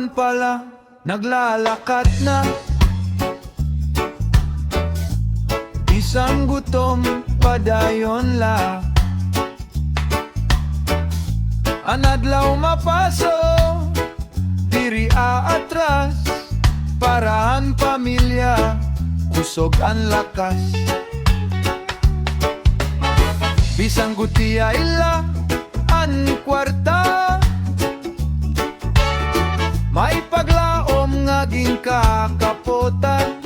Kawan pala, naglalakat na. Isang gutom, padayon la. Anadlaw mapaso, diri atras. Parahan pamilya, kusog ang lakas. Bisang gutiya ila, an kwarta. May paglaom ngaging kakapotan.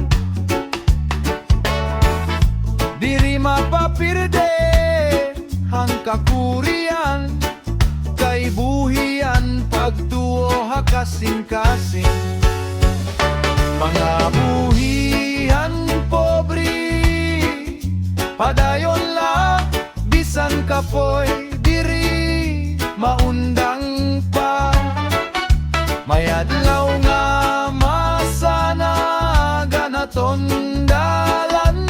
Diri mapapirde hang kakurian. Kay buhian pagtuo hakasing-kasing. Mga buhian pobre, padayon la. Bisan kapoy diri maundang pa. Mayadlaw nga masana ganaton dalan.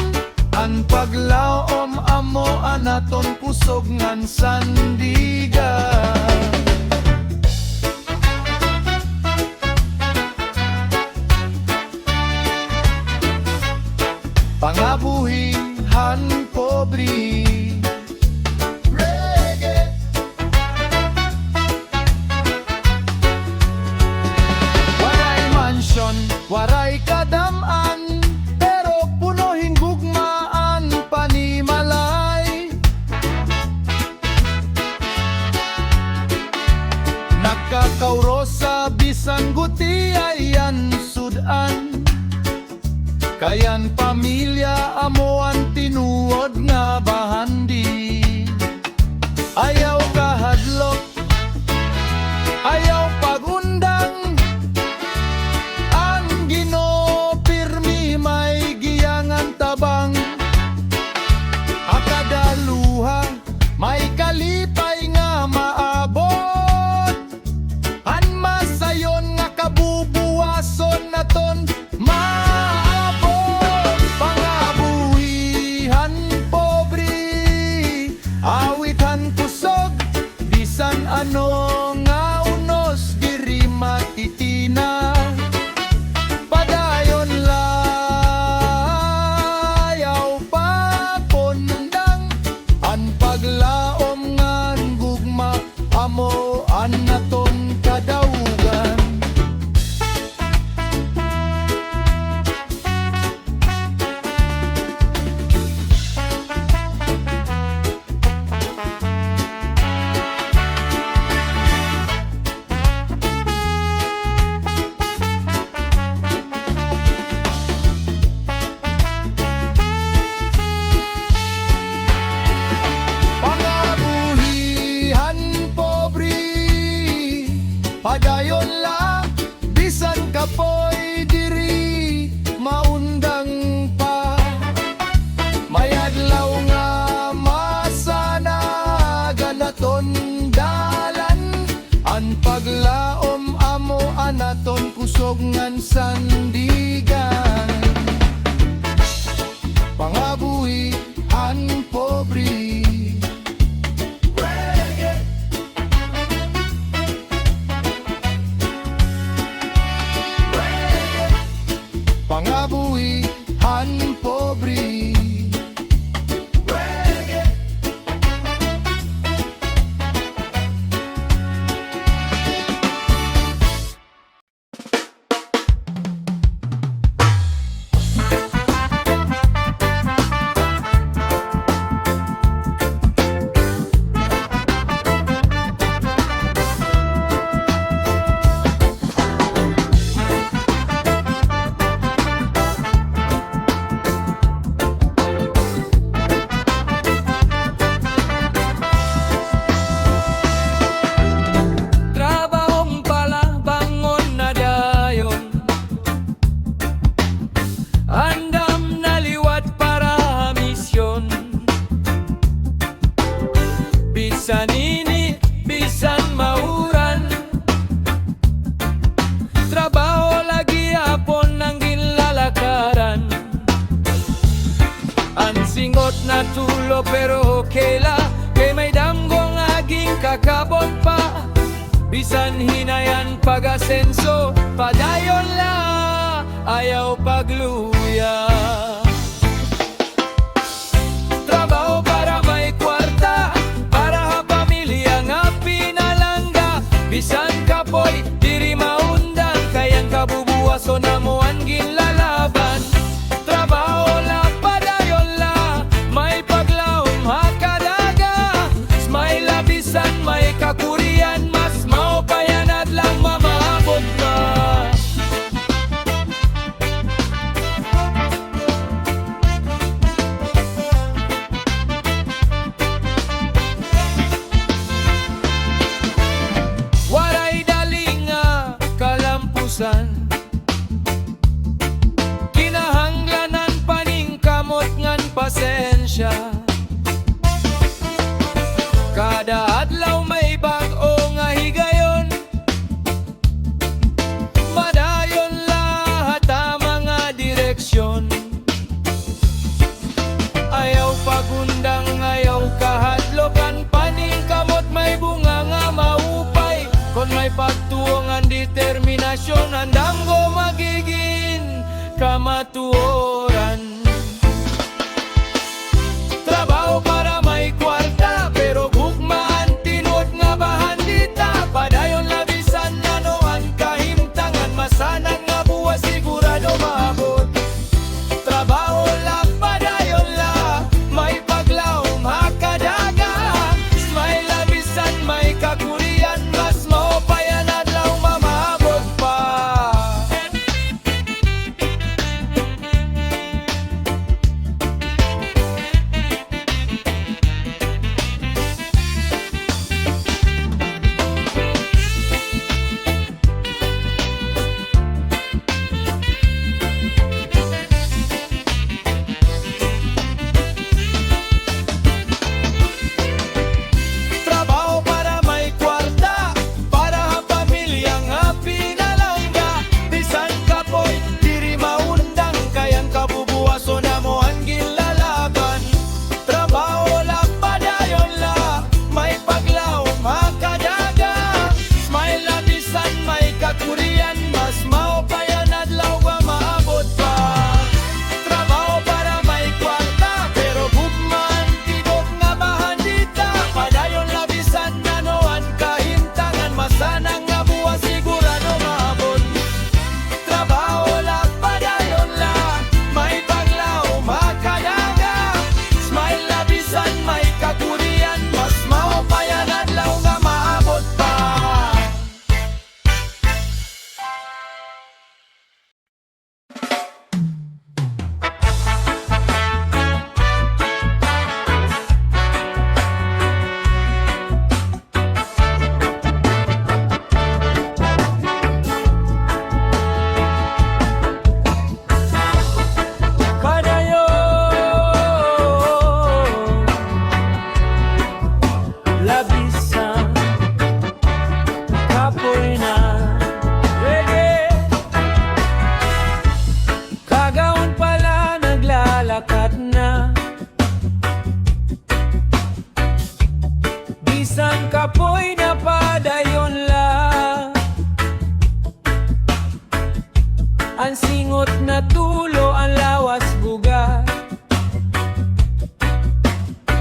Ang paglaom amo anaton kusog ngan sandiga. Pangabuhihan pobre. Waray kadaman, pero punohin gugmaan panimalay. Nakakauro sa bisan guti ayan sudan. Kayan pamilya amoan tinuod nga bahandi. Ayaw kahadlok, ayaw pagundang. Tabang akadaluha may kalipay nga maabot. An masayon nga kabubuwason naton maabot. Pangabuhihan pobre, awitan kusog. Bisan ano nga unos diri matitina. Paglaom ngan gugma amo anaton kadaugan. Padayon la, bisan kapoy diri maundang pa. Mayadlaw nga masana ganaton dalan. An paglaom amo anaton kusog ngan sandigan. Pangabuhihan pobre. Pangabuhihan pobre. Bisan ini, bisan mauran. Trabaho lagi apon ng ginlalakaran. Ang singot na tulo pero okay la. Kay may damgong aging kakabon pa. bisan hinayan pag-asenso, padayon la, ayaw pagluya. Trabaho para may kwarta, para ha pamilya nga pinalangga, bisan kapoy diri maundang, kayang kabubuwaso na mo ang ginlalaban. Trabaho la, padayon la, may paglaom hakadaga, smile la bisan may kakurian, mas maupayan at lang mamaabot ka. Waray dalinga kalampusan, kinahanglanan paning kamot ngan pasensya. Kada adlaw may bag-o nga higayon, madayon lahat ang mga direksyon. Ayaw pagundang, ayaw kahadlokan, paning kamot may bunga nga maupay. Kon may pagtuongan determinasyon, handang go magiging kamatuoran. Trabaho para may kwarta, pero gugmaan tinod nga bahandita, padayon labisan nanoan kahimtangan, masanang nga buwas sigurado maabot. Trabaho la, padayon la, may paglaom hakadaga, smile labisan may kakurian, mas maupayan adlaw mamaabot pa. Trabaho para may kwarta, para ha pamilya nga pinalangga, bisan kapoy diri maundang, kayang kabubuwaso na mo ang ginlalaban. Trabaho la, padayon la, may paglaom hakadaga, smile la bisan may kakurian, mas maupayan adlaw nga maabot pa. Trabaho para may kwarta, pero gugmaan tinod nga bahandita, padayon labisan nanoan kahimtangan, masanang nga buwas sigurado maabot. Trabaho la, padayon la, may paglaom hakadaga, smile labisan may kakurian, mas maupayan adlaw nga maabot pa. Padayon labisan kapoy na reggae, kagaon pala naglalakat na, bisan kapoy na padayon la, ang singot na tulo ang lawas buga,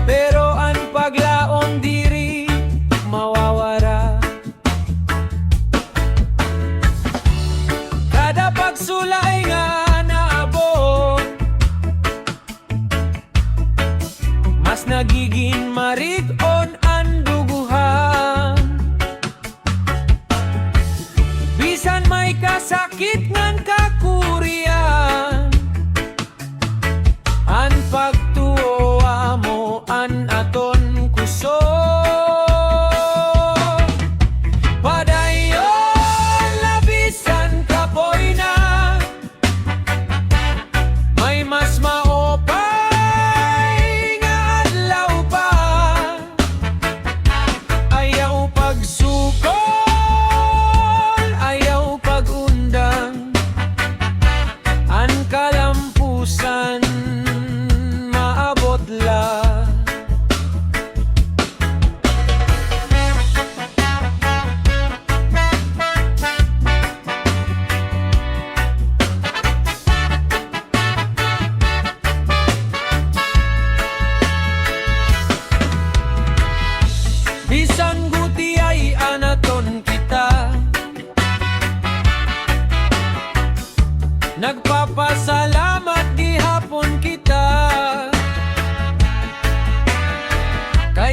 pero ang paglaom diri mawawara. Kada pagsulay nga naabot, mas nagiging marig-on ang duguhan.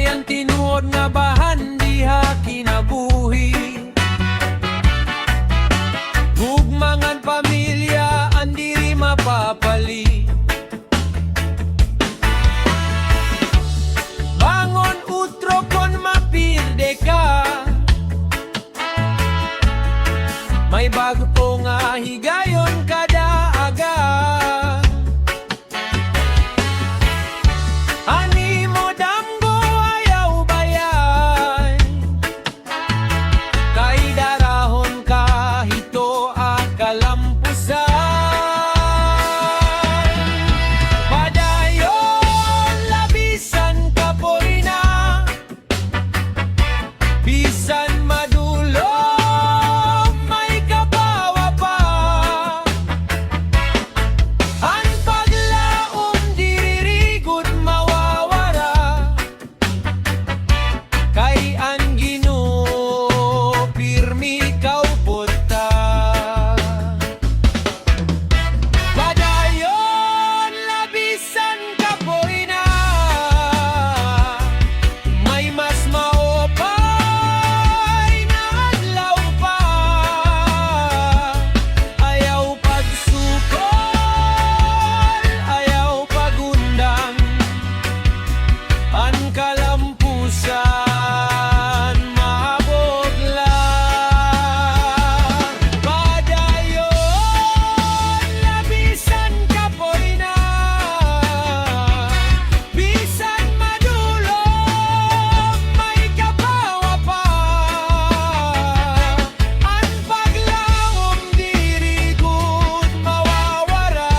Bayan tinuod nga bahan diha kinabuhi. Gugmangan pamilya andiri mapapali. Bangon utro kon mapilde ka. May bago nga higayon kada aga. Ani mo damgo ayaw bayan. Kay darahon ka hito akalampusan. Padayon labisan kapoy na. Bisan madulo may kabawa pa. Ang paglaom diri gud mawawara. Kay ang Ginoo pirmi kaupod ta. Padayon labisan kapoy na. May mas maopay na adlaw pa. Ayaw pagsukol, ayaw pagundang. Ang kalampusan mahabog lang. Padayon labisan kapoy na. Bisan madulo may kabawa pa. Ang paglaom diri gud mawawara.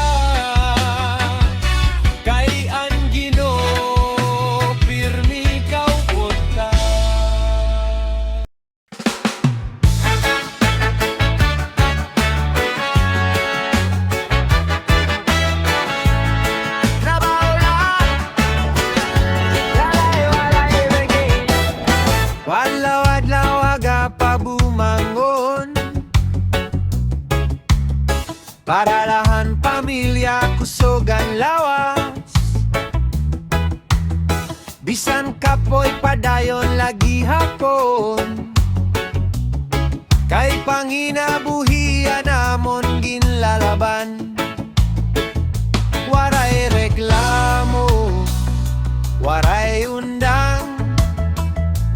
Kay ang Ginoo pirmi kaupod ta. Trabaho lang, walay reggae. Wadlaw-adlaw aga pa bumangon. Para lahan pamilya kusogan lawas. Bisan kapoy padayon lagi hapon. Kay panginabuhian namon ginlalaban. Waray reklamo, waray undang.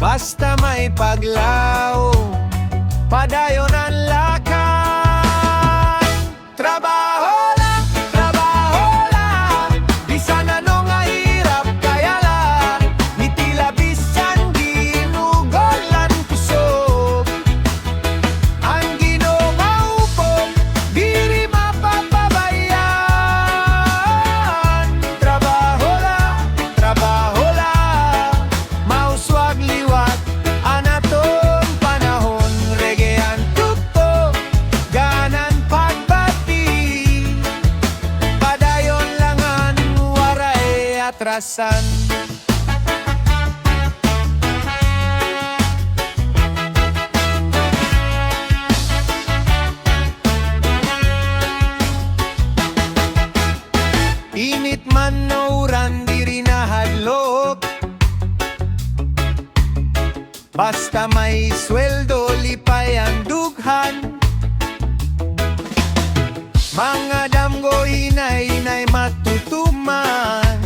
Basta may paglao, padayon ang lakan. Trabaho lang, bisan ano nga hirap kaya lang. Ngiti labisan ginugolan kusog. Ang Ginoo maupod, diri mapapabayan. Trabaho lang, mauswag liwat. Anaton panahon, reggae ang tuktok. Ganan pagbati, padayon langan waray atrasan. Init man o uran diri nahadlok. Basta may sweldo lipay ang dughan. Mga damgo inay matutuman.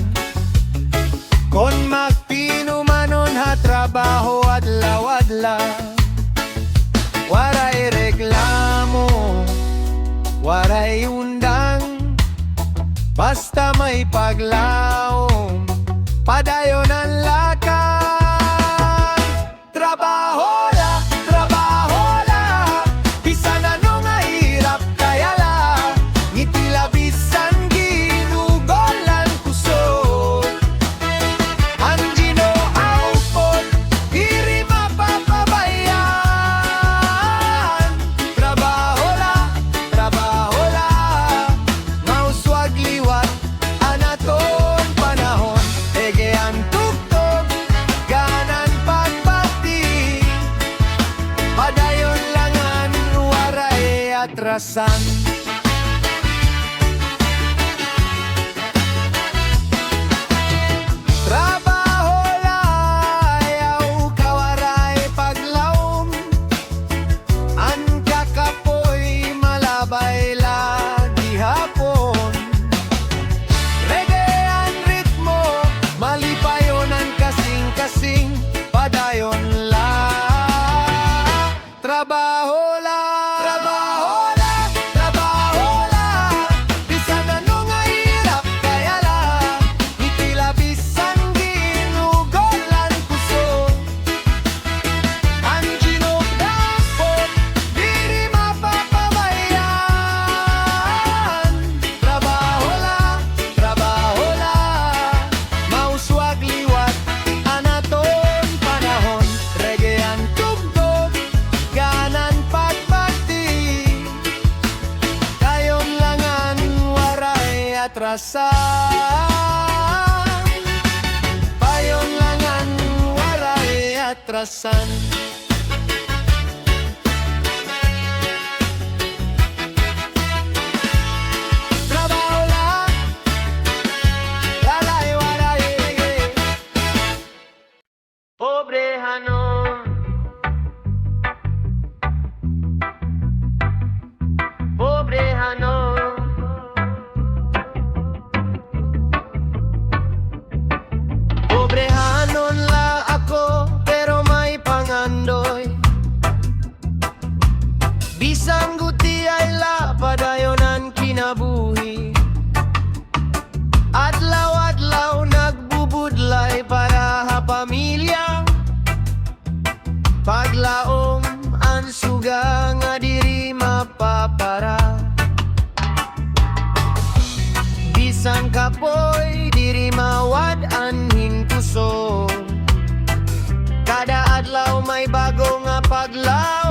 Kon magpinumanon ha trabaho adlaw-adlaw. Waray reklamo, waray undang. Basta may paglaom, padayon ang lakan. Trabaho la, bisan ano nga hirap kaya la. Ngiti labisan ginugolan kusog. Ang Ginoo aupod, diri mapapabayan. Trabaho la, mauswag liwat. Anaton panahon, ege ang tuktok. Ganan pagbati, padayon langan waray atrasan. Trabaho lang, atrasan. Payon langan waray atrasan. Trabaho lang, lalay waray. Pobrehanon, pobrehanon. Pobrehanon la ako, pero may pangandoy. Bisang guti ay lapadayonan kinabuhi. Adlaw-adlaw nagbubudlay para ha pamilya. Paglaom ang suga nga diri mapapara. Bisang kapoy diri mawad anhing puso. Kada adlaw may bago nga paglaom.